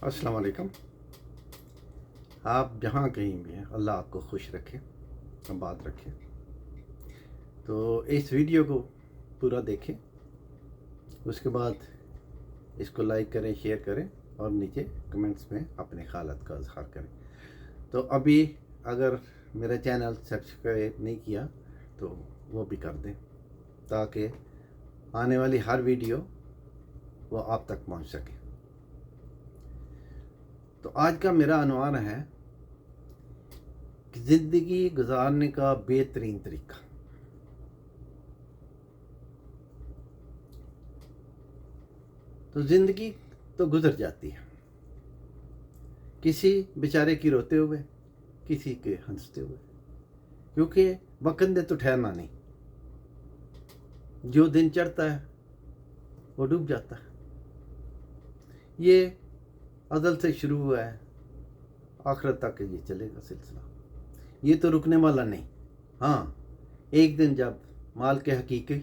السلام علیکم۔ آپ جہاں کہیں بھی ہیں اللہ آپ کو خوش رکھے، آباد رکھے۔ تو اس ویڈیو کو پورا دیکھیں، اس کے بعد اس کو لائک کریں، شیئر کریں اور نیچے کمنٹس میں اپنے خیالات کا اظہار کریں۔ تو ابھی اگر میرا چینل سبسکرائب نہیں کیا تو وہ بھی کر دیں تاکہ آنے والی ہر ویڈیو وہ آپ تک پہنچ سکے۔ تو آج کا میرا عنوان ہے کہ زندگی گزارنے کا بہترین طریقہ۔ تو زندگی تو گزر جاتی ہے، کسی بیچارے کی روتے ہوئے، کسی کے ہنستے ہوئے، کیونکہ وقت نے تو ٹھہرنا نہیں۔ جو دن چڑھتا ہے وہ ڈوب جاتا ہے۔ یہ ازل سے شروع ہوا ہے، آخرت تک یہ چلے گا سلسلہ، یہ تو رکنے والا نہیں۔ ہاں، ایک دن جب مال کے حقیقی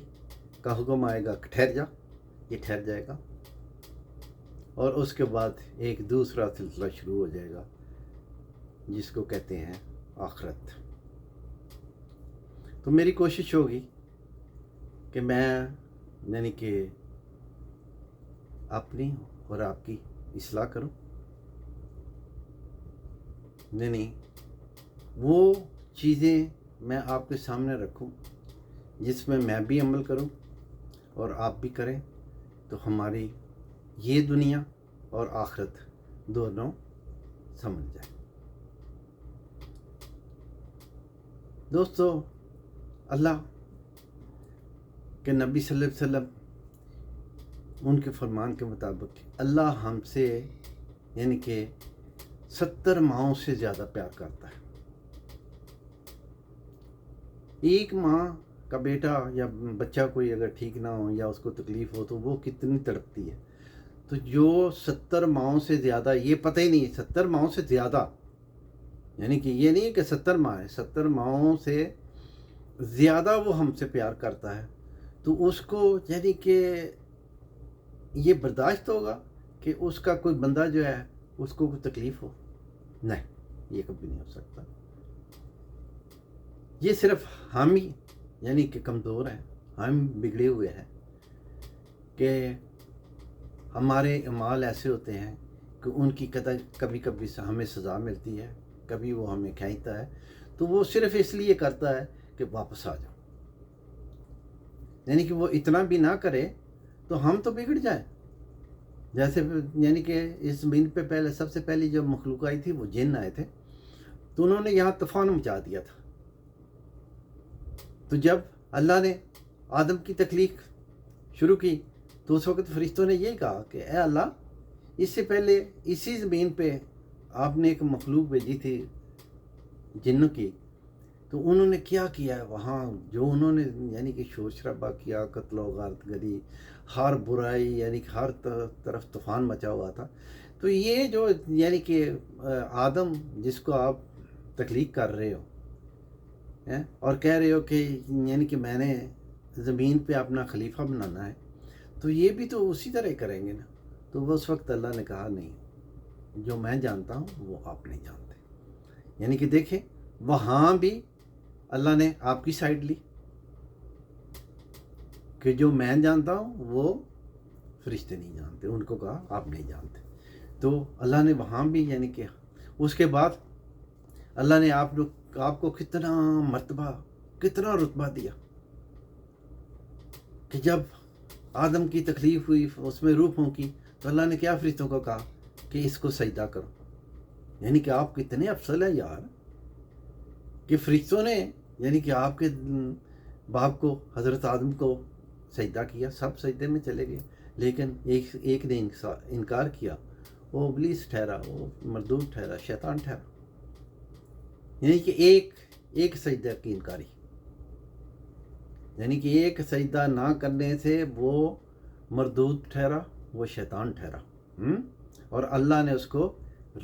کا حکم آئے گا کہ ٹھہر جا، یہ ٹھہر جائے گا، اور اس کے بعد ایک دوسرا سلسلہ شروع ہو جائے گا جس کو کہتے ہیں آخرت۔ تو میری کوشش ہوگی کہ میں یعنی کہ اپنی اور آپ کی اصلاح کروں، یعنی وہ چیزیں میں آپ کے سامنے رکھوں جس میں بھی عمل کروں اور آپ بھی کریں، تو ہماری یہ دنیا اور آخرت دونوں سمجھ جائے۔ دوستو، اللہ کے نبی صلی اللہ علیہ وسلم ان کے فرمان کے مطابق اللہ ہم سے یعنی کہ 70 ماؤں سے زیادہ پیار کرتا ہے۔ ایک ماں کا بیٹا یا بچہ کوئی اگر ٹھیک نہ ہو یا اس کو تکلیف ہو تو وہ کتنی تڑپتی ہے۔ تو جو 70 ماؤں سے زیادہ، یہ پتہ ہی نہیں، 70 ماؤں سے زیادہ، یعنی کہ یہ نہیں کہ 70 ماں ہے، 70 ماؤں سے زیادہ وہ ہم سے پیار کرتا ہے، تو اس کو یعنی کہ یہ برداشت ہوگا کہ اس کا کوئی بندہ جو ہے اس کو کوئی تکلیف ہو؟ نہیں، یہ کبھی نہیں ہو سکتا۔ یہ صرف ہم ہی یعنی کہ کمزور ہیں، ہم بگڑے ہوئے ہیں کہ ہمارے اعمال ایسے ہوتے ہیں کہ ان کی کبھی کبھی ہمیں سزا ملتی ہے، کبھی وہ ہمیں کھینچتا ہے، تو وہ صرف اس لیے کرتا ہے کہ واپس آ جاؤ، یعنی کہ وہ اتنا بھی نہ کرے تو ہم تو بگڑ جائیں۔ جیسے یعنی کہ اس زمین پہ پہلے سب سے پہلی جو مخلوق آئی تھی وہ جن آئے تھے، تو انہوں نے یہاں طوفان مچا دیا تھا۔ تو جب اللہ نے آدم کی تخلیق شروع کی تو اس وقت فرشتوں نے یہی کہا کہ اے اللہ، اس سے پہلے اسی زمین پہ آپ نے ایک مخلوق بھیجی تھی جنوں کی، تو انہوں نے کیا ہے وہاں، جو انہوں نے یعنی کہ شور شرابہ کیا، قتل و غارت گری، ہر برائی، یعنی کہ ہر طرف طوفان مچا ہوا تھا۔ تو یہ جو یعنی کہ آدم جس کو آپ تخلیق کر رہے ہو اور کہہ رہے ہو کہ یعنی کہ میں نے زمین پہ اپنا خلیفہ بنانا ہے، تو یہ بھی تو اسی طرح کریں گے نا۔ تو وہ اس وقت اللہ نے کہا نہیں، جو میں جانتا ہوں وہ آپ نہیں جانتے۔ یعنی کہ دیکھیں، وہاں بھی اللہ نے آپ کی سائڈ لی کہ جو میں جانتا ہوں وہ فرشتے نہیں جانتے، ان کو کہا آپ نہیں جانتے۔ تو اللہ نے وہاں بھی یعنی کہ اس کے بعد اللہ نے آپ کو کتنا مرتبہ، کتنا رتبہ دیا کہ جب آدم کی تکلیف ہوئی، اس میں روح پھونکی، تو اللہ نے کیا فرشتوں کو کہا کہ اس کو سجدہ کرو۔ یعنی کہ آپ کتنے افضل ہیں یار، کہ فرشتوں نے یعنی کہ آپ کے باپ کو، حضرت آدم کو سجدہ کیا، سب سجدے میں چلے گئے، لیکن ایک نے انکار کیا، وہ ابلیس ٹھہرا، وہ مردود ٹھہرا، شیطان ٹھہرا۔ یعنی کہ ایک سجدہ کی انکاری، یعنی کہ ایک سجدہ نہ کرنے سے وہ مردود ٹھہرا، وہ شیطان ٹھہرا، اور اللہ نے اس کو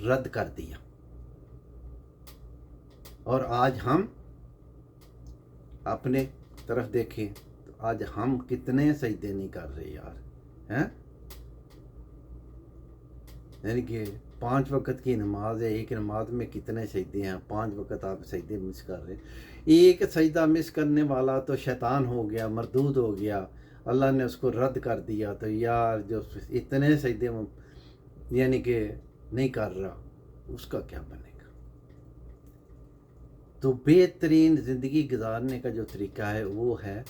رد کر دیا۔ اور آج ہم اپنے طرف دیکھیں تو آج ہم کتنے سجدے نہیں کر رہے یار، ہیں؟ یعنی کہ 5 وقت کی نماز ہے، ایک نماز میں کتنے سجدے ہیں، 5 وقت آپ سجدے مس کر رہے ہیں۔ ایک سجدہ مس کرنے والا تو شیطان ہو گیا، مردود ہو گیا، اللہ نے اس کو رد کر دیا۔ تو یار جو اتنے سجدے یعنی کہ نہیں کر رہا، اس کا کیا بنے گا؟ تو بہترین زندگی گزارنے کا جو طریقہ ہے وہ ہے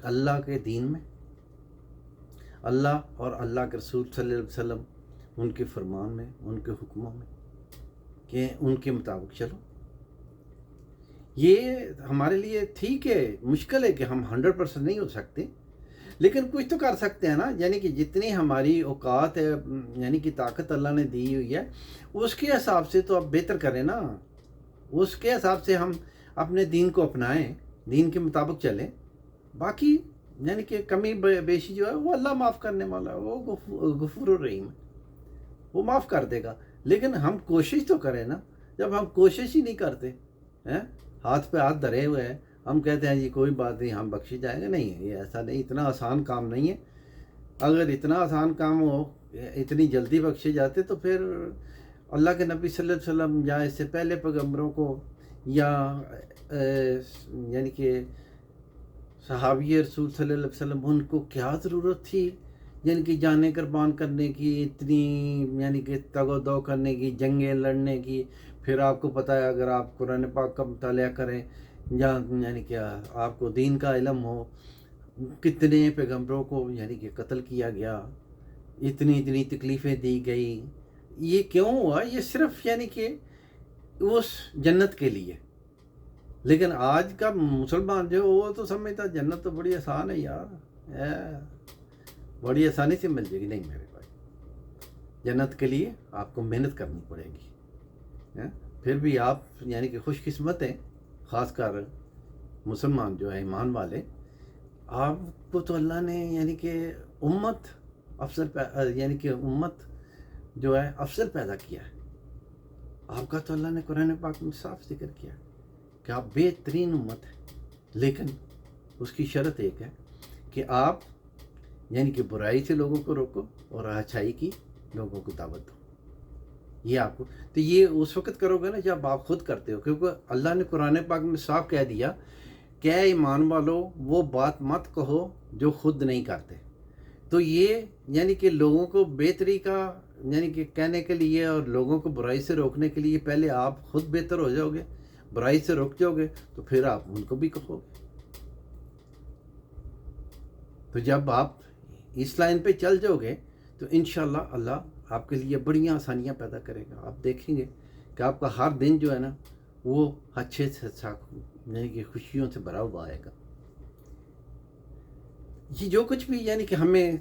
اللہ کے دین میں، اللہ اور اللہ کے رسول صلی اللہ علیہ وسلم، ان کے فرمان میں، ان کے حکموں میں، کہ ان کے مطابق چلو۔ یہ ہمارے لیے ٹھیک ہے، مشکل ہے کہ ہم 100% نہیں ہو سکتے، لیکن کچھ تو کر سکتے ہیں نا۔ یعنی کہ جتنی ہماری اوقات ہے، یعنی کہ طاقت اللہ نے دی ہوئی ہے، اس کے حساب سے تو اب بہتر کریں نا، اس کے حساب سے ہم اپنے دین کو اپنائیں، دین کے مطابق چلیں۔ باقی یعنی کہ کمی بیشی جو ہے وہ اللہ معاف کرنے والا ہے، وہ غفور الرحیم ہے، وہ معاف کر دے گا۔ لیکن ہم کوشش تو کریں نا۔ جب ہم کوشش ہی نہیں کرتے ہیں، ہاتھ پہ ہاتھ دھرے ہوئے ہیں، ہم کہتے ہیں جی کوئی بات نہیں، ہم بخشی جائیں گے، نہیں، یہ ایسا نہیں، اتنا آسان کام نہیں ہے۔ اگر اتنا آسان کام ہو، اتنی جلدی بخشے جاتے تو پھر اللہ کے نبی صلی اللہ علیہ وسلم یا اس سے پہلے پیغمبروں کو یا یعنی کہ صحابی رسول صلی اللہ علیہ وسلم، ان کو کیا ضرورت تھی یعنی کہ جانیں قربان کرنے کی، اتنی یعنی کہ تگ و دو کرنے کی، جنگیں لڑنے کی۔ پھر آپ کو پتہ ہے اگر آپ قرآن پاک کا مطالعہ کریں یا یعنی کہ آپ کو دین کا علم ہو، کتنے پیغمبروں کو یعنی کہ قتل کیا گیا، اتنی تکلیفیں دی گئی۔ یہ کیوں ہوا؟ یہ صرف یعنی کہ اس جنت کے لیے۔ لیکن آج کا مسلمان جو وہ تو سمجھتا جنت تو بڑی آسان ہے یار، بڑی آسانی سے مل جائے گی۔ نہیں میرے بھائی، جنت کے لیے آپ کو محنت کرنی پڑے گی۔ پھر بھی آپ یعنی کہ خوش قسمت ہیں، خاص کر مسلمان جو ہے ایمان والے، آپ کو تو اللہ نے یعنی کہ امت افضل یعنی کہ امت جو ہے افضل پیدا کیا ہے۔ آپ کا تو اللہ نے قرآن پاک میں صاف ذکر کیا کہ آپ بہترین امت ہیں، لیکن اس کی شرط ایک ہے کہ آپ یعنی کہ برائی سے لوگوں کو روکو اور اچھائی کی لوگوں کو دعوت دو۔ یہ آپ کو تو یہ اس وقت کرو گے نا جب آپ خود کرتے ہو، کیونکہ اللہ نے قرآن پاک میں صاف کہہ دیا کہ اے ایمان والو وہ بات مت کہو جو خود نہیں کرتے۔ تو یہ یعنی کہ لوگوں کو بہتری کا یعنی کہ کہنے کے لیے اور لوگوں کو برائی سے روکنے کے لیے پہلے آپ خود بہتر ہو جاؤ گے، برائی سے روک جاؤ گے، تو پھر آپ ان کو بھی کہو گے۔ تو جب آپ اس لائن پہ چل جاؤ گے تو انشاءاللہ اللہ آپ کے لیے بڑی آسانیاں پیدا کرے گا۔ آپ دیکھیں گے کہ آپ کا ہر دن جو ہے نا وہ اچھے سے اچھا یعنی کہ خوشیوں سے بھرا ہوا آئے گا۔ یہ جو کچھ بھی یعنی کہ ہمیں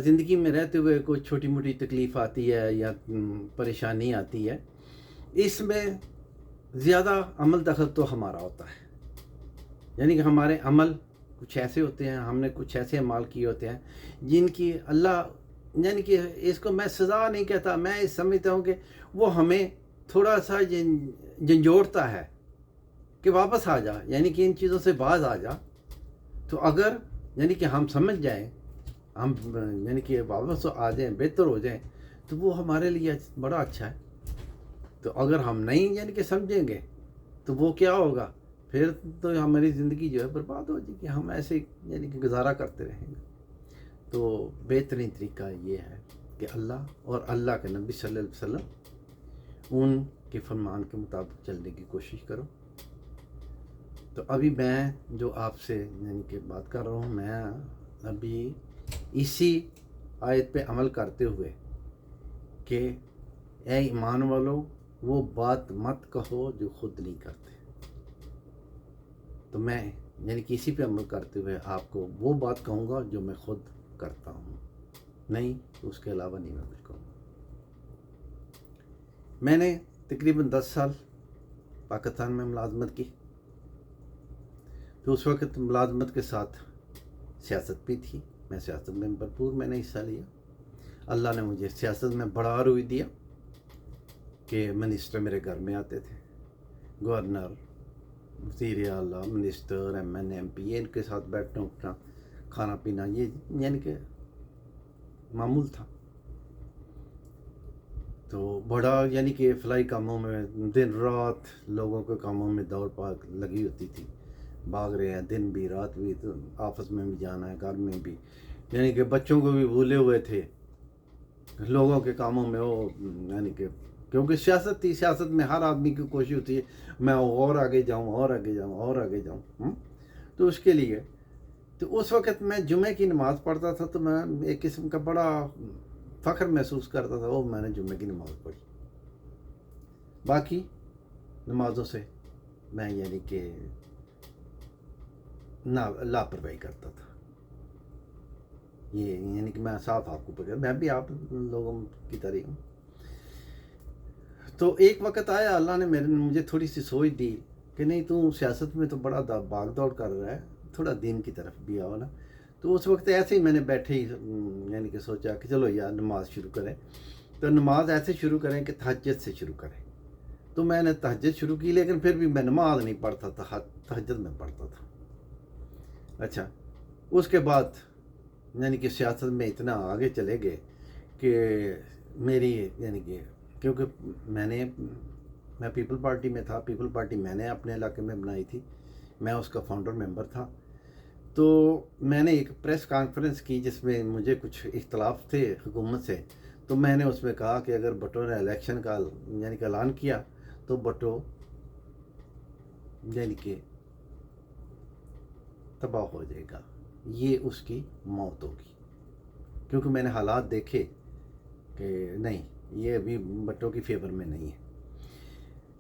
زندگی میں رہتے ہوئے کوئی چھوٹی موٹی تکلیف آتی ہے یا پریشانی آتی ہے، اس میں زیادہ عمل دخل تو ہمارا ہوتا ہے۔ یعنی کہ ہمارے عمل کچھ ایسے ہوتے ہیں، ہم نے کچھ ایسے اعمال کیے ہوتے ہیں جن کی اللہ یعنی کہ اس کو میں سزا نہیں کہتا، میں سمجھتا ہوں کہ وہ ہمیں تھوڑا سا جھنجھوڑتا ہے کہ واپس آ جا، یعنی کہ ان چیزوں سے باز آ جا۔ تو اگر یعنی کہ ہم سمجھ جائیں، ہم یعنی کہ واپس آ جائیں، بہتر ہو جائیں، تو وہ ہمارے لیے بڑا اچھا ہے۔ تو اگر ہم نہیں یعنی کہ سمجھیں گے تو وہ کیا ہوگا؟ پھر تو ہماری زندگی جو ہے برباد ہو جائے گی، ہم ایسے یعنی کہ گزارا کرتے رہیں گے۔ تو بہترین طریقہ یہ ہے کہ اللہ اور اللہ کے نبی صلی اللہ علیہ وسلم ان کے فرمان کے مطابق چلنے کی کوشش کرو۔ تو ابھی میں جو آپ سے یعنی کہ بات کر رہا ہوں، میں ابھی اسی آیت پہ عمل کرتے ہوئے کہ اے ایمان والو وہ بات مت کہو جو خود نہیں کرتے، تو میں یعنی کہ اسی پہ عمل کرتے ہوئے آپ کو وہ بات کہوں گا جو میں خود کرتا ہوں، نہیں تو اس کے علاوہ نہیں میں کچھ کہوں گا۔ میں نے تقریباً 10 سال پاکستان میں ملازمت کی، تو اس وقت ملازمت کے ساتھ سیاست بھی تھی، میں سیاست میں بھرپور میں نے حصہ لیا۔ اللہ نے مجھے سیاست میں بڑا روی دیا کہ منسٹر میرے گھر میں آتے تھے، گورنر، وزیر اعلیٰ، minister, M N M P, ان کے ساتھ بیٹھنا اٹھنا، کھانا پینا، یہ یعنی کہ معمول تھا۔ تو بڑا یعنی کہ فلائی کاموں میں دن رات لوگوں کے کاموں میں دوڑ بھاگ لگی ہوتی تھی، بھاگ رہے ہیں دن بھی رات بھی، تو آفس میں بھی جانا ہے، گھر میں بھی، یعنی کہ بچوں کو بھی بھولے ہوئے تھے لوگوں کے کاموں میں وہ، یعنی کہ کیونکہ سیاست تھی، سیاست میں ہر آدمی کی کوشش ہوتی ہے میں اور آگے جاؤں اور آگے جاؤں اور آگے جاؤں، تو اس کے لیے تو اس وقت میں جمعے کی نماز پڑھتا تھا تو میں ایک قسم کا بڑا فخر محسوس کرتا تھا، وہ میں نے جمعے کی نماز پڑھی. باقی نمازوں سے میں یعنی کہ لاپرواہی کرتا تھا. یہ یعنی کہ میں صاف آپ کو پکڑ، میں بھی آپ لوگوں کی طرح ہوں. تو ایک وقت آیا اللہ نے مجھے تھوڑی سی سوچ دی کہ نہیں تو سیاست میں تو بڑا بھاگ دوڑ کر رہا ہے، تھوڑا دین کی طرف بھی آؤ نا. تو اس وقت ایسے ہی میں نے بیٹھے ہی یعنی کہ سوچا کہ چلو یار نماز شروع کریں. تو نماز ایسے شروع کریں کہ تہجد سے شروع کریں. تو میں نے تہجد شروع کی، لیکن پھر بھی میں نماز نہیں پڑھتا تھا، تہجد میں پڑھتا تھا. اچھا، اس کے بعد یعنی کہ سیاست میں اتنا آگے چلے گئے کہ میری یعنی کہ کیونکہ میں پیپل پارٹی میں تھا، پیپل پارٹی میں نے اپنے علاقے میں بنائی تھی، میں اس کا فاؤنڈر ممبر تھا. تو میں نے ایک پریس کانفرنس کی جس میں مجھے کچھ اختلاف تھے حکومت سے. تو میں نے اس میں کہا کہ اگر بھٹو نے الیکشن کا یعنی کہ اعلان کیا تو بھٹو یعنی کہ تباہ ہو جائے گا، یہ اس کی موت ہوگی. کیونکہ میں نے حالات دیکھے کہ نہیں، یہ ابھی بھٹو کی فیور میں نہیں ہے.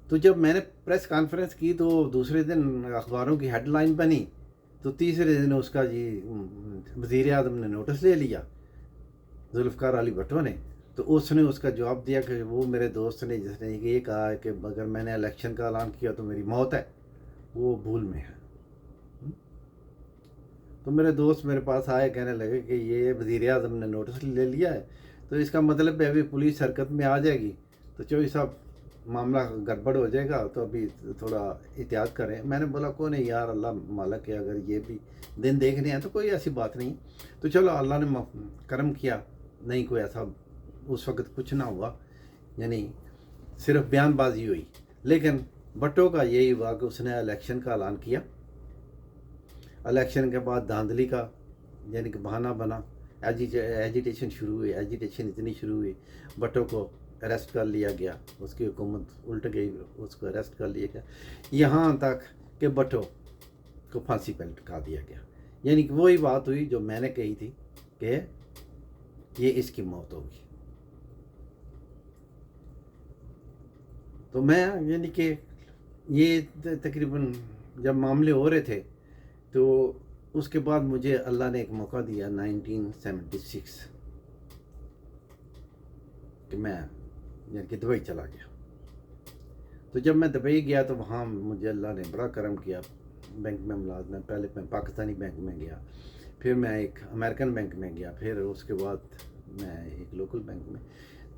تو جب میں نے پریس کانفرنس کی تو دوسرے دن اخباروں کی ہیڈ لائن بنی، تو تیسرے دن اس کا وزیر اعظم نے نوٹس لے لیا ذوالفقار علی بھٹو نے. تو اس نے اس کا جواب دیا کہ وہ میرے دوست نے جس نے یہ کہا کہ اگر میں نے الیکشن کا اعلان کیا تو میری موت ہے، وہ بھول میں ہے. تو میرے دوست میرے پاس آئے، کہنے لگے کہ یہ وزیر اعظم نے نوٹس لے لیا ہے تو اس کا مطلب ہے ابھی پولیس حرکت میں آ جائے گی، تو چوہدری صاحب معاملہ گڑبڑ ہو جائے گا، تو ابھی تھوڑا احتیاط کریں. میں نے بولا کون ہے یار، اللہ مالک ہے، اگر یہ بھی دن دیکھنے ہیں تو کوئی ایسی بات نہیں. تو چلو اللہ نے کرم کیا، نہیں کوئی ایسا اس وقت کچھ نہ ہوا، یعنی صرف بیان بازی ہوئی. لیکن بھٹو کا یہی ہوا کہ اس نے الیکشن کا اعلان کیا. الیکشن کے بعد دھاندلی کا یعنی کہ بہانہ بنا، ایجیٹیشن شروع ہوئی، ایجیٹیشن اتنی شروع ہوئی، بھٹو کو اریسٹ کر لیا گیا، اس کی حکومت الٹ گئی، اس کو اریسٹ کر لیا گیا، یہاں تک کہ بھٹو کو پھانسی پہ لٹکا دیا گیا. یعنی کہ وہی بات ہوئی جو میں نے کہی تھی کہ یہ اس کی موت ہوگی. تو میں یعنی کہ یہ تقریباً جب معاملے ہو رہے تھے تو اس کے بعد مجھے اللہ نے ایک موقع دیا 1976 کہ میں یعنی کہ دبئی چلا گیا. تو جب میں دبئی گیا تو وہاں مجھے اللہ نے بڑا کرم کیا، بینک میں ملازمت، پہلے میں پاکستانی بینک میں گیا، پھر میں ایک امریکن بینک میں گیا، پھر اس کے بعد میں ایک لوکل بینک میں.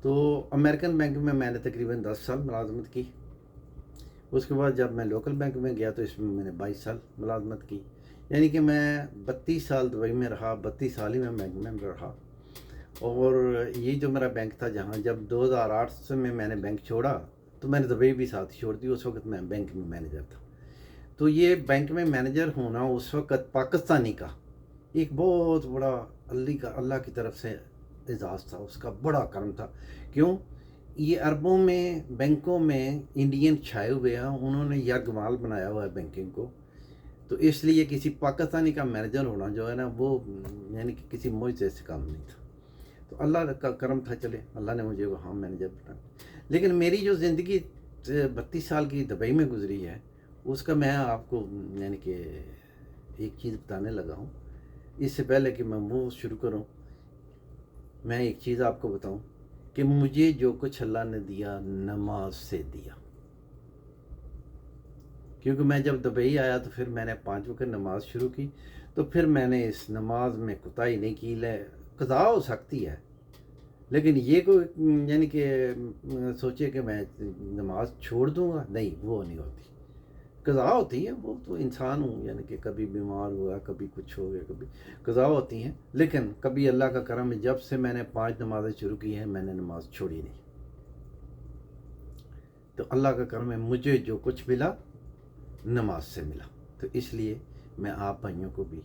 تو امریکن بینک میں نے تقریباً 10 سال ملازمت کی. اس کے بعد جب میں لوکل بینک میں گیا تو اس میں نے 22 سال ملازمت کی. یعنی کہ میں 32 سال دبئی میں رہا، 32 سال ہی میں بینک میں رہا. اور یہ جو میرا بینک تھا، جہاں جب 2008 سے میں نے بینک چھوڑا تو میں نے دبئی بھی ساتھ چھوڑ دی. اس وقت میں بینک میں مینیجر تھا. تو یہ بینک میں مینیجر ہونا اس وقت پاکستانی کا ایک بہت بڑا اللہ کی طرف سے اعزاز تھا، اس کا بڑا کرم تھا. کیوں؟ یہ عربوں میں بینکوں میں انڈین چھائے ہوئے ہیں، انہوں نے یرغمال بنایا ہوا ہے بینکنگ کو. تو اس لیے کسی پاکستانی کا مینیجر ہونا جو ہے نا، وہ یعنی کہ کسی معجزے سے کام نہیں تھا. تو اللہ کا کرم تھا، چلے اللہ نے مجھے وہاں مینیجر بنایا. لیکن میری جو زندگی 32 سال کی دبئی میں گزری ہے، اس کا میں آپ کو یعنی کہ ایک چیز بتانے لگا ہوں. اس سے پہلے کہ میں وہ شروع کروں، میں ایک چیز آپ کو بتاؤں کہ مجھے جو کچھ اللہ نے دیا نماز سے دیا. کیونکہ میں جب دبئی آیا تو پھر میں نے 5 وقت نماز شروع کی. تو پھر میں نے اس نماز میں کوتاہی نہیں کی. قضا ہو سکتی ہے لیکن یہ کوئی یعنی کہ سوچے کہ میں نماز چھوڑ دوں گا، نہیں، وہ نہیں ہوتی. قضا ہوتی ہے، وہ تو انسان ہوں، یعنی کہ کبھی بیمار ہوا، کبھی کچھ ہو گیا، کبھی قضا ہوتی ہیں. لیکن کبھی اللہ کا کرم ہے، جب سے میں نے 5 نمازیں شروع کی ہیں میں نے نماز چھوڑی نہیں. تو اللہ کا کرم ہے مجھے جو کچھ ملا نماز سے ملا. تو اس لیے میں آپ بھائیوں کو بھی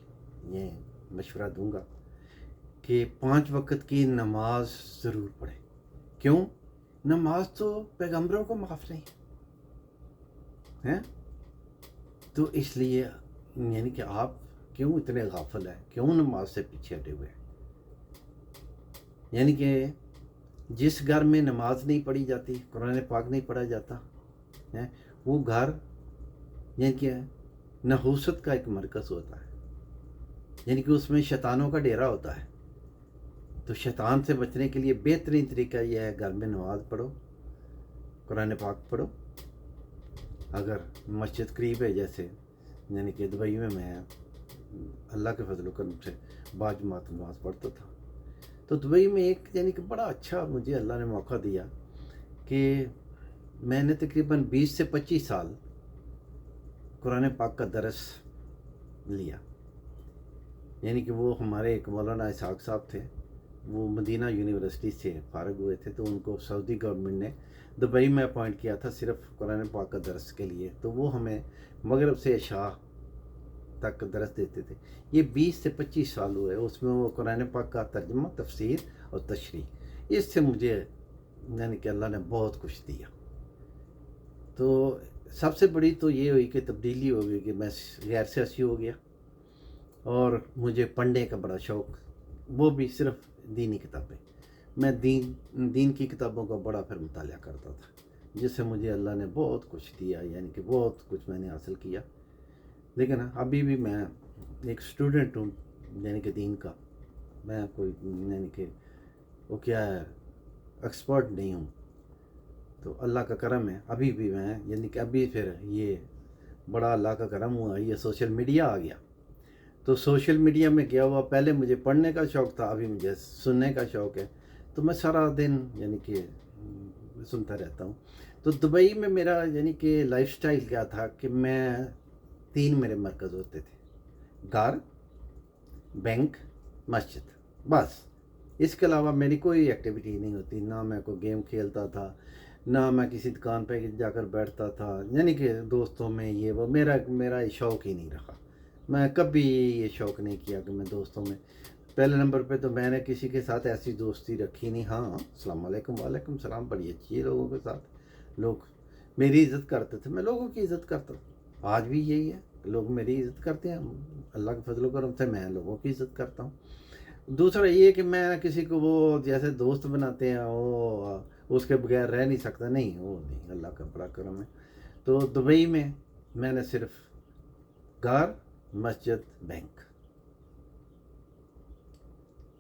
یہ مشورہ دوں گا کہ 5 وقت کی نماز ضرور پڑھیں. کیوں؟ نماز تو پیغمبروں کو معاف نہیں ہے. تو اس لیے یعنی کہ آپ کیوں اتنے غافل ہیں, کیوں نماز سے پیچھے ہٹے ہوئے ہیں؟ یعنی کہ جس گھر میں نماز نہیں پڑھی جاتی, قرآن پاک نہیں پڑھا جاتا ہے, وہ گھر یعنی کہ نحوست کا ایک مرکز ہوتا ہے, یعنی کہ اس میں شیطانوں کا ڈیرا ہوتا ہے. تو شیطان سے بچنے کے لیے بہترین طریقہ یہ ہے گھر میں نماز پڑھو, قرآن پاک پڑھو. اگر مسجد قریب ہے, جیسے یعنی کہ دبئی میں اللہ کے فضل و کرم سے باجماعت نماز پڑھتا تھا. تو دبئی میں ایک یعنی کہ بڑا اچھا مجھے اللہ نے موقع دیا کہ میں نے تقریباً 20 سے 25 سال قرآن پاک کا درس لیا. یعنی کہ وہ ہمارے ایک مولانا اسحاق صاحب تھے, وہ مدینہ یونیورسٹی سے فارغ ہوئے تھے, تو ان کو سعودی گورنمنٹ نے دبئی میں اپوائنٹ کیا تھا صرف قرآن پاک کا درس کے لیے. تو وہ ہمیں مغرب سے عشاء تک درس دیتے تھے. یہ 20 سے 25 سال ہوئے, اس میں وہ قرآن پاک کا ترجمہ, تفسیر اور تشریح, اس سے مجھے یعنی کہ اللہ نے بہت کچھ دیا. تو سب سے بڑی تو یہ ہوئی کہ تبدیلی ہو گئی کہ میں غیر سیاسی ہو گیا, اور مجھے پڑھنے کا بڑا شوق, وہ بھی صرف دینی کتابیں. میں دین کی کتابوں کا بڑا پھر مطالعہ کرتا تھا, جس سے مجھے اللہ نے بہت کچھ دیا, یعنی کہ بہت کچھ میں نے حاصل کیا. لیکن ابھی بھی میں ایک اسٹوڈنٹ ہوں یعنی کہ دین کا. میں کوئی یعنی کہ وہ کیا ہے ایکسپرٹ نہیں ہوں. تو اللہ کا کرم ہے ابھی بھی میں یعنی کہ ابھی پھر یہ بڑا اللہ کا کرم ہوا, یہ سوشل میڈیا آ گیا. تو سوشل میڈیا میں کیا ہوا, پہلے مجھے پڑھنے کا شوق تھا, ابھی مجھے سننے کا شوق ہے. تو میں سارا دن یعنی کہ سنتا رہتا ہوں. تو دبئی میں میرا یعنی کہ لائف سٹائل کیا تھا کہ میں 3 میرے مرکز ہوتے تھے, گھر, بینک, مسجد, بس. اس کے علاوہ میری کوئی ایکٹیویٹی نہیں ہوتی. نہ میں کوئی گیم کھیلتا تھا, نہ میں کسی دکان پہ جا کر بیٹھتا تھا, یعنی کہ دوستوں میں یہ وہ میرا شوق ہی نہیں رہا. میں کبھی یہ شوق نہیں کیا کہ میں دوستوں میں, پہلے نمبر پہ تو میں نے کسی کے ساتھ ایسی دوستی رکھی نہیں. ہاں السلام علیکم, وعلیکم السلام, بڑی اچھی ہے لوگوں کے ساتھ, لوگ میری عزت کرتے تھے, میں لوگوں کی عزت کرتا ہوں. آج بھی یہی ہے, لوگ میری عزت کرتے ہیں, اللہ کے فضل و کرم سے میں لوگوں کی عزت کرتا ہوں. دوسرا یہ کہ میں کسی کو وہ جیسے دوست بناتے ہیں وہ اس کے بغیر رہ نہیں سکتا, نہیں, وہ نہیں, اللہ کا بڑا کرم ہے. تو دبئی میں نے صرف گھر, مسجد, بینک,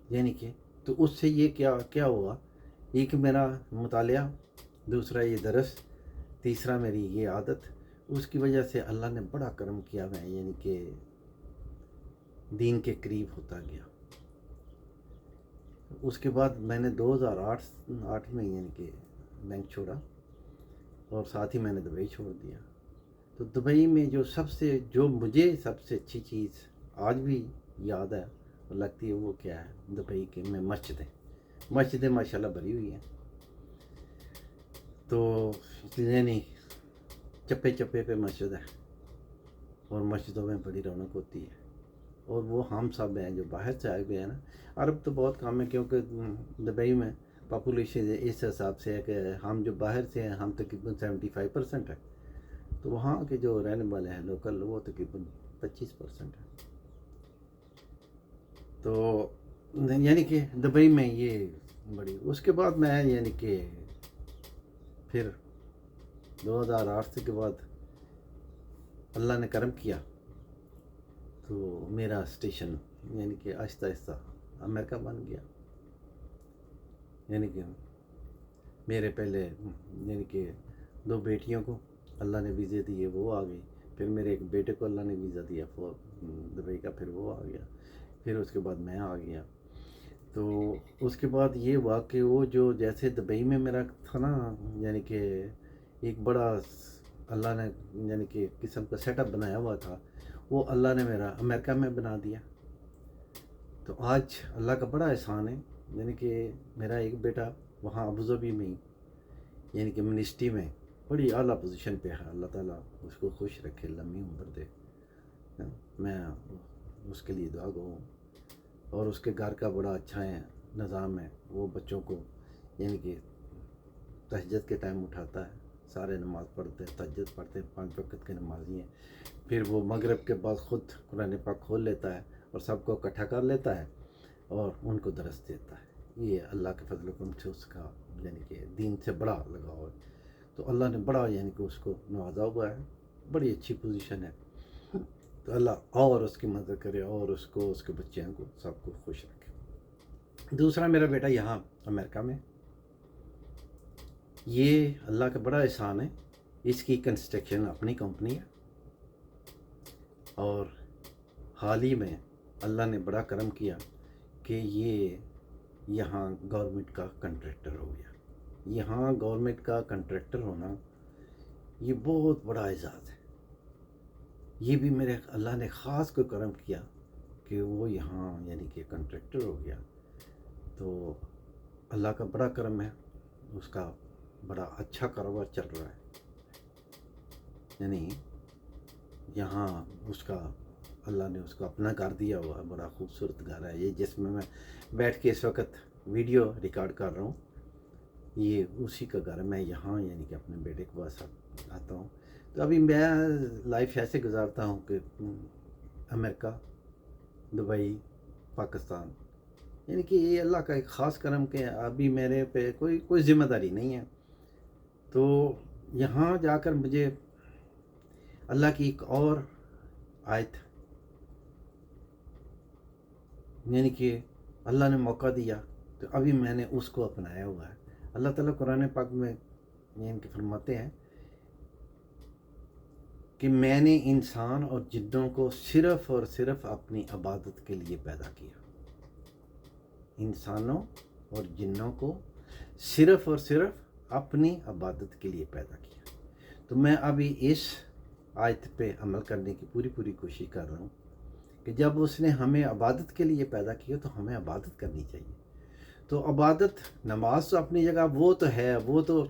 یعنی کہ تو اس سے یہ کیا ہوا, ایک میرا مطالعہ, دوسرا یہ درس, تیسرا میری یہ عادت, اس کی وجہ سے اللہ نے بڑا کرم کیا. میں یعنی کہ دین کے قریب ہوتا گیا. اس کے بعد میں نے 2008 میں یعنی کہ بینک چھوڑا, اور ساتھ ہی میں نے دبئی چھوڑ دیا. تو دبئی میں جو مجھے سب سے اچھی چیز آج بھی یاد ہے اور لگتی ہے, وہ کیا ہے, دبئی کے میں مسجدیں ماشاءاللہ بھری ہوئی ہیں. تو یعنی چپے چپے پہ مسجد ہے, اور مسجدوں میں بڑی رونق ہوتی ہے. اور وہ ہم سب ہیں جو باہر سے آئے ہوئے ہیں نا, عرب تو بہت کم ہے, کیونکہ دبئی میں پاپولیشن اس حساب سے ہے کہ ہم جو باہر سے ہیں ہم تقریباً 75% ہے. تو وہاں کے جو رہنے والے ہیں لوکل, وہ تقریباً 25% ہے. تو یعنی کہ دبئی میں یہ بڑی, اس کے بعد میں یعنی کہ پھر 2008 کے بعد اللہ نے کرم کیا, تو میرا اسٹیشن یعنی کہ آہستہ آہستہ امریکہ بن گیا. یعنی کہ میرے پہلے یعنی کہ 2 بیٹیوں کو اللہ نے ویزے دیے, وہ آ گئی. پھر میرے ایک بیٹے کو اللہ نے ویزا دیا دبئی کا, پھر وہ آ گیا. پھر اس کے بعد میں آ گیا. تو اس کے بعد یہ ہوا کہ وہ جو جیسے دبئی میں میرا تھا نا, یعنی کہ ایک بڑا اللہ نے یعنی کہ قسم کا سیٹ اپ بنایا ہوا تھا, وہ اللہ نے میرا امریکہ میں بنا دیا. تو آج اللہ کا بڑا احسان ہے, یعنی کہ میرا ایک بیٹا وہاں ابوظہبی میں ہی یعنی کہ منسٹری میں بڑی اعلیٰ پوزیشن پہ ہے. اللہ تعالیٰ اس کو خوش رکھے, لمبی عمر دے. میں اس کے لیے دعا گو ہوں. اور اس کے گھر کا بڑا اچھا ہے نظام ہے. وہ بچوں کو یعنی کہ تہجد کے ٹائم اٹھاتا ہے, سارے نماز پڑھتے ہیں, تہجد پڑھتے ہیں, 5 وقت کے نمازی ہیں. پھر وہ مغرب کے بعد خود قرآن پاک کھول لیتا ہے اور سب کو اکٹھا کر لیتا ہے اور ان کو درس دیتا ہے. یہ اللہ کے فضل و کرم سے اس کا یعنی کہ دین سے بڑا لگاؤ ہے. تو اللہ نے بڑا یعنی کہ اس کو نوازا ہوا ہے, بڑی اچھی پوزیشن ہے. تو اللہ اور اس کی مدد کرے اور اس کو, اس کے بچوں کو, سب کو خوش رکھے. دوسرا میرا بیٹا یہاں امریکہ میں, یہ اللہ کا بڑا احسان ہے. اس کی کنسٹرکشن اپنی کمپنی ہے اور حال ہی میں اللہ نے بڑا کرم کیا کہ یہ یہاں گورنمنٹ کا کنٹریکٹر ہو گیا. یہاں گورنمنٹ کا کنٹریکٹر ہونا یہ بہت بڑا اعزاز ہے. یہ بھی میرے اللہ نے خاص کو کرم کیا کہ وہ یہاں یعنی کہ کنٹریکٹر ہو گیا. تو اللہ کا بڑا کرم ہے, اس کا بڑا اچھا کاروبار چل رہا ہے. یعنی یہاں اس کا اللہ نے اس کو اپنا گھر دیا ہوا ہے, بڑا خوبصورت گھر ہے یہ, جس میں بیٹھ کے اس وقت ویڈیو ریکارڈ کر رہا ہوں. یہ اسی کا گھر ہے. میں یہاں یعنی کہ اپنے بیٹے کے پاس آتا ہوں. تو ابھی میں لائف ایسے گزارتا ہوں کہ امریکہ, دبئی, پاکستان, یعنی کہ یہ اللہ کا ایک خاص کرم کہ ابھی میرے پہ کوئی ذمہ داری نہیں ہے. تو یہاں جا کر مجھے اللہ کی ایک اور آیت یعنی کہ اللہ نے موقع دیا, تو ابھی میں نے اس کو اپنایا ہوا ہے. اللہ تعالیٰ قرآن پاک میں یعنی کہ فرماتے ہیں کہ میں نے انسان اور جنوں کو صرف اور صرف اپنی عبادت کے لیے پیدا کیا. انسانوں اور جنوں کو صرف اور صرف اپنی عبادت کے لیے پیدا کیا. تو میں ابھی اس آیت پہ عمل کرنے کی پوری کوشش کر رہا ہوں کہ جب اس نے ہمیں عبادت کے لیے پیدا کیا تو ہمیں عبادت کرنی چاہیے. تو عبادت, نماز تو اپنی جگہ وہ تو ہے, وہ تو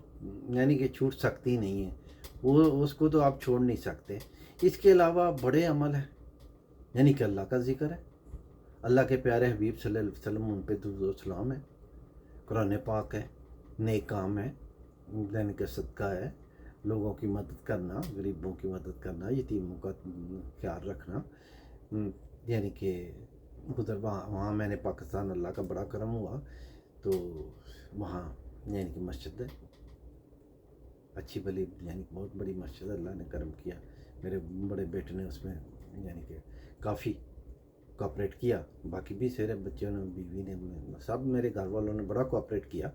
یعنی کہ چھوٹ سکتی نہیں ہے, وہ اس کو تو آپ چھوڑ نہیں سکتے. اس کے علاوہ بڑے عمل ہیں, یعنی کہ اللہ کا ذکر ہے, اللہ کے پیارے حبیب صلی اللہ علیہ وسلم ان پہ درود و سلام ہے, قرآن پاک ہے, نیک کام ہے, یعنی کہ صدقہ ہے, لوگوں کی مدد کرنا, غریبوں کی مدد کرنا, یتیموں کا خیال رکھنا. یعنی کہ ادھر وہاں میں نے پاکستان, اللہ کا بڑا کرم ہوا تو وہاں یعنی کہ مسجد ہے اچھی بلی, یعنی بہت بڑی مسجد, اللہ نے کرم کیا. میرے بڑے بیٹے نے اس میں یعنی کہ کافی کوآپریٹ کیا. باقی بھی سارے بچوں نے, بیوی نے, سب میرے گھر والوں نے بڑا کوآپریٹ کیا.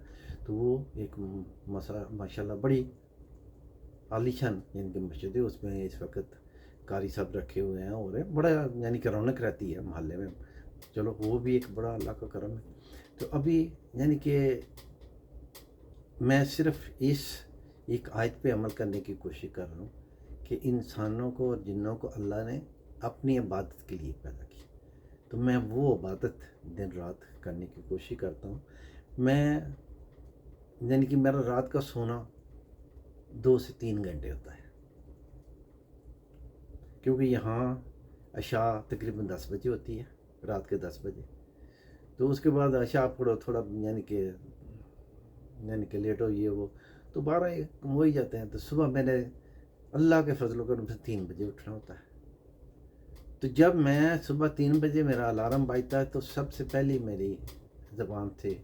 تو وہ ایک ماشاءاللہ بڑی عالیشان یعنی کہ مسجد ہے. اس میں اس وقت قاری صاحب رکھے ہوئے ہیں اور بڑا یعنی کہ رونق رہتی ہے محلے میں. چلو وہ بھی ایک بڑا اللہ کا کرم ہے. تو ابھی یعنی کہ میں صرف اس ایک آیت پہ عمل کرنے کی کوشش کر رہا ہوں کہ انسانوں کو اور جنوں کو اللہ نے اپنی عبادت کے لیے پیدا کیا. تو میں وہ عبادت دن رات کرنے کی کوشش کرتا ہوں. میں یعنی کہ میرا رات کا سونا 2 سے 3 گھنٹے ہوتا ہے, کیونکہ یہاں عشاء تقریباً 10 بجے ہوتی ہے, رات کے 10 بجے. تو اس کے بعد عشاء پڑھو تھوڑا یعنی کہ لیٹ ہو یہ وہ, تو 12 ہو ہی جاتے ہیں. تو صبح میں نے اللہ کے فضل و کرم سے 3 بجے اٹھنا ہوتا ہے. تو جب میں صبح 3 بجے میرا الارم بجتا ہے تو سب سے پہلی میری زبان سے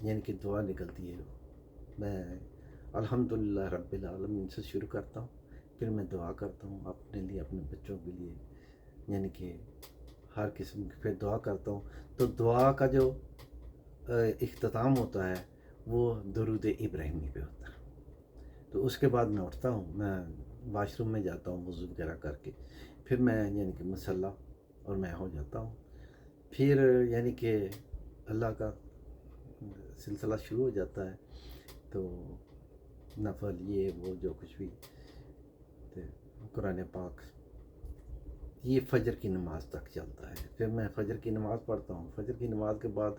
یعنی کہ دعا نکلتی ہے. میں الحمدللہ رب العالمین سے شروع کرتا ہوں, پھر میں دعا کرتا ہوں اپنے لیے, اپنے بچوں کے لیے, یعنی کہ ہر قسم کی پھر دعا کرتا ہوں. تو دعا کا جو اختتام ہوتا ہے وہ درود ابراہیمی پہ ہوتا ہے. تو اس کے بعد میں اٹھتا ہوں, میں واش روم میں جاتا ہوں وضو وغیرہ کر کے, پھر میں یعنی کہ مصلی اور میں ہو جاتا ہوں. پھر یعنی کہ اللہ کا سلسلہ شروع ہو جاتا ہے. تو نفل یہ وہ جو کچھ بھی, قرآن پاک, یہ فجر کی نماز تک چلتا ہے. پھر میں فجر کی نماز پڑھتا ہوں. فجر کی نماز کے بعد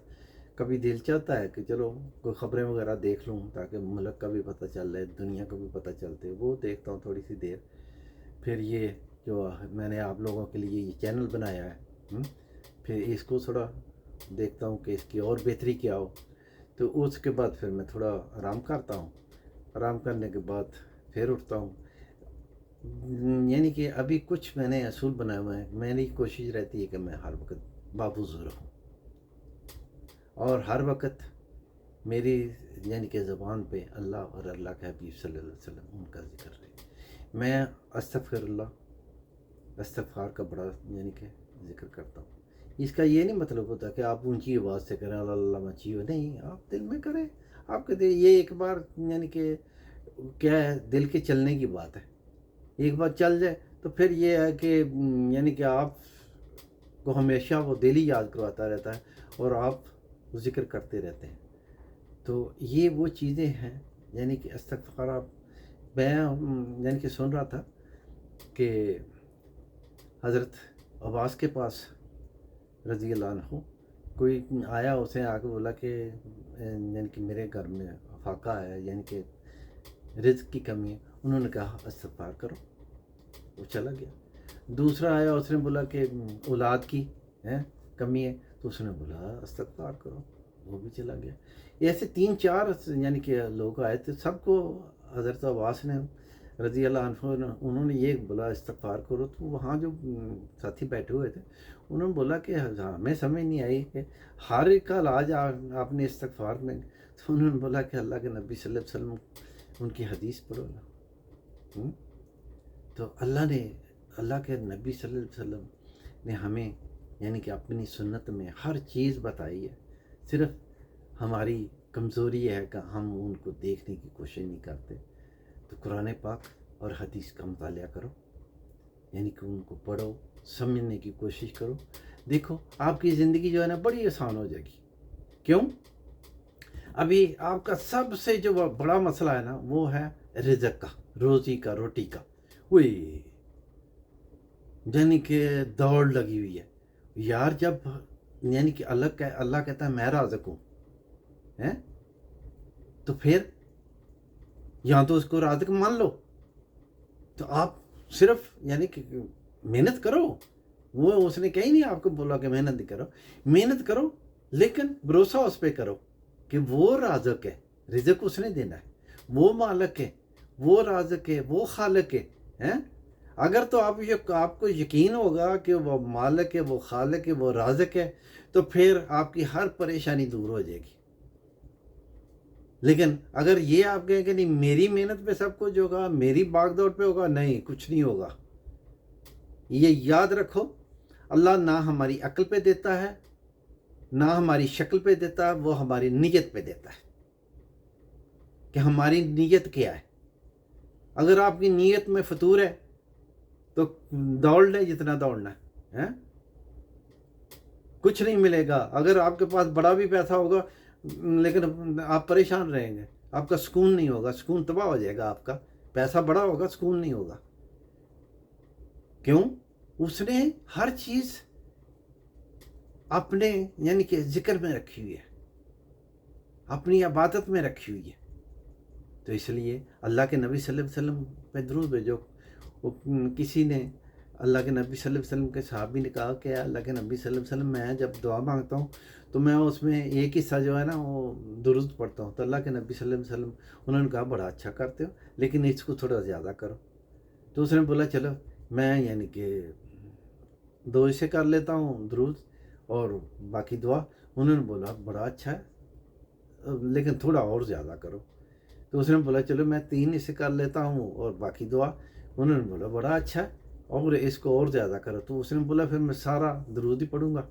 کبھی دل چاہتا ہے کہ چلو کوئی خبریں وغیرہ دیکھ لوں تاکہ ملک کا بھی پتہ چل رہے، دنیا کا بھی پتہ چلتے، وہ دیکھتا ہوں تھوڑی سی دیر. پھر یہ جو میں نے آپ لوگوں کے لیے یہ چینل بنایا ہے، پھر اس کو تھوڑا دیکھتا ہوں کہ اس کی اور بہتری کیا ہو. تو اس کے بعد پھر میں تھوڑا آرام کرتا ہوں. آرام کرنے کے بعد پھر اٹھتا ہوں. یعنی کہ ابھی کچھ میں نے اصول بنائے ہوئے ہیں. میری کوشش رہتی ہے کہ میں ہر وقت بابوضو رہوں، اور ہر وقت میری یعنی کہ زبان پہ اللہ اور اللہ کے حبیب صلی اللہ علیہ وسلم ان کا ذکر رہے. میں استغفر اللہ، استغفار کا بڑا یعنی کہ ذکر کرتا ہوں. اس کا یہ نہیں مطلب ہوتا کہ آپ اونچی آواز سے کریں اللہ اللہ مچی ہو، نہیں، آپ دل میں کریں. آپ کے دل یہ ایک بار یعنی کہ کیا ہے، دل کے چلنے کی بات ہے. ایک بار چل جائے تو پھر یہ ہے کہ یعنی کہ آپ کو ہمیشہ وہ دل ہی یاد کرواتا رہتا ہے اور آپ ذکر کرتے رہتے ہیں. تو یہ وہ چیزیں ہیں یعنی کہ استغفار. آپ میں یعنی کہ سن رہا تھا کہ حضرت عباس کے پاس رضی اللہ عنہ کوئی آیا، اسے آ کے بولا کہ یعنی کہ میرے گھر میں فاقہ ہے، یعنی کہ رزق کی کمی ہے. انہوں نے کہا استغفار کرو، وہ چلا گیا. دوسرا آیا، اس نے بولا کہ اولاد کی کمی ہے، تو اس نے بولا استغفار کرو، وہ بھی چلا گیا. ایسے 3-4 یعنی کہ لوگ آئے تھے، سب کو حضرت عباس نے رضی اللہ عنہ انہوں نے یہ بولا استغفار کرو. تو وہاں جو ساتھی بیٹھے ہوئے تھے انہوں نے بولا کہ ہمیں سمجھ نہیں آئی کہ ہر ایک کا علاج آپ نے استغفار میں. تو انہوں نے بولا کہ اللہ کے نبی صلی اللہ علیہ وسلم ان کی حدیث پڑھو نا. تو اللہ کے نبی صلی اللہ علیہ وسلم نے ہمیں یعنی کہ اپنی سنت میں ہر چیز بتائی ہے. صرف ہماری کمزوری ہے کہ ہم ان کو دیکھنے کی کوشش نہیں کرتے. تو قرآن پاک اور حدیث کا مطالعہ کرو، یعنی کہ ان کو پڑھو، سمجھنے کی کوشش کرو. دیکھو آپ کی زندگی جو ہے نا بڑی آسان ہو جائے گی. کیوں؟ ابھی آپ کا سب سے جو بڑا مسئلہ ہے نا وہ ہے رزق کا، روزی کا، روٹی کا. وہی یعنی کہ دوڑ لگی ہوئی ہے یار. جب یعنی کہ اللہ کہتا ہے میں رازق ہوں، تو پھر یا تو اس کو رازق مان لو. تو آپ صرف یعنی کہ محنت کرو. وہ اس نے کہیں نہیں آپ کو بولا کہ محنت نہیں کرو، محنت کرو، لیکن بھروسہ اس پہ کرو کہ وہ رازق ہے، رزق اس نے دینا ہے، وہ مالک ہے، وہ رازق ہے، وہ خالق ہے. اگر تو آپ کو یقین ہوگا کہ وہ مالک ہے، وہ خالق ہے، وہ رازق ہے، تو پھر آپ کی ہر پریشانی دور ہو جائے گی. لیکن اگر یہ آپ کہیں کہ نہیں میری محنت پہ سب کچھ ہوگا، میری باغ دوڑ پہ ہوگا، نہیں، کچھ نہیں ہوگا. یہ یاد رکھو، اللہ نہ ہماری عقل پہ دیتا ہے، نہ ہماری شکل پہ دیتا ہے، وہ ہماری نیت پہ دیتا ہے کہ ہماری نیت کیا ہے. اگر آپ کی نیت میں فطور ہے تو دوڑ لیں جتنا دوڑنا ہے، کچھ نہیں ملے گا. اگر آپ کے پاس بڑا بھی پیسہ ہوگا لیکن آپ پریشان رہیں گے، آپ کا سکون نہیں ہوگا، سکون تباہ ہو جائے گا. آپ کا پیسہ بڑا ہوگا، سکون نہیں ہوگا. کیوں؟ اس نے ہر چیز اپنے یعنی کہ ذکر میں رکھی ہوئی ہے، اپنی عبادت میں رکھی ہوئی ہے. تو اس لیے اللہ کے نبی صلی اللہ علیہ وسلم پہ درود بھیجو. کسی نے اللہ کے نبی صلی اللہ علیہ وسلم کے صحابی نے کہا کہ اللہ کے نبی صلی اللہ علیہ وسلم میں جب دعا مانگتا ہوں تو میں اس میں ایک حصہ جو ہے نا وہ درود پڑھتا ہوں. تو اللہ کے نبی صلی اللہ علیہ وسلم انہوں نے کہا بڑا اچھا کرتے ہو، لیکن اس کو تھوڑا زیادہ کرو. تو اس نے بولا چلو میں یعنی کہ 2 حصے کر لیتا ہوں درود اور باقی دعا. انہوں نے بولا بڑا اچھا ہے لیکن تھوڑا اور زیادہ کرو. تو اس نے بولا چلو میں 3 حصے کر لیتا ہوں اور باقی دعا. انہوں نے بولا بڑا اچھا ہے اور اس کو اور زیادہ کرو. تو اس نے بولا پھر میں سارا درود ہی پڑھوں گا.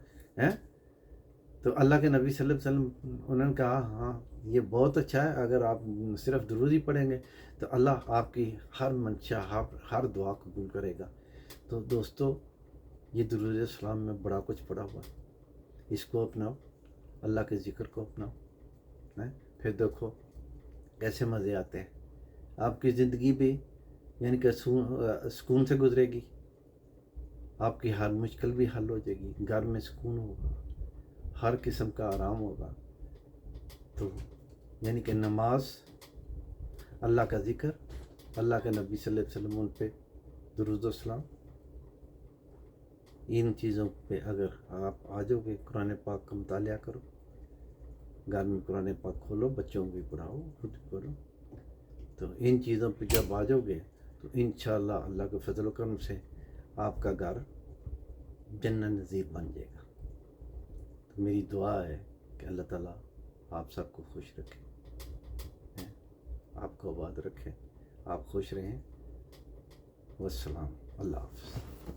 تو اللہ کے نبی صلی اللہ علیہ وسلم انہوں نے کہا ہاں یہ بہت اچھا ہے، اگر آپ صرف درود ہی پڑھیں گے تو اللہ آپ کی ہر منشا، ہر دعا قبول کرے گا. تو دوستو یہ درود السلام میں بڑا کچھ پڑا ہوا، اس کو اپناؤ، اللہ کے ذکر کو اپناؤ، پھر دیکھو کیسے مزے آتے ہیں. آپ کی زندگی بھی یعنی کہ سکون سے گزرے گی، آپ کی ہر مشکل بھی حل ہو جائے گی، گھر میں سکون ہوگا، ہر قسم کا آرام ہوگا. تو یعنی کہ نماز، اللہ کا ذکر، اللہ کے نبی صلی اللہ علیہ وسلم ان پہ درود و سلام، ان چیزوں پہ اگر آپ آ جاؤ گے، قرآن پاک کا مطالعہ کرو، گھر میں قرآن پاک کھولو، بچوں کو بھی پڑھاؤ، خود بھی پڑھو، تو ان چیزوں پہ جب آ جاؤ گے تو انشاءاللہ اللہ کے فضل و کرم سے آپ کا گھر جنت نظیر بن جائے گا۔ تو میری دعا ہے کہ اللہ تعالیٰ آپ سب کو خوش رکھے، آپ کو آباد رکھے، آپ خوش رہیں۔ والسلام، اللہ حافظ۔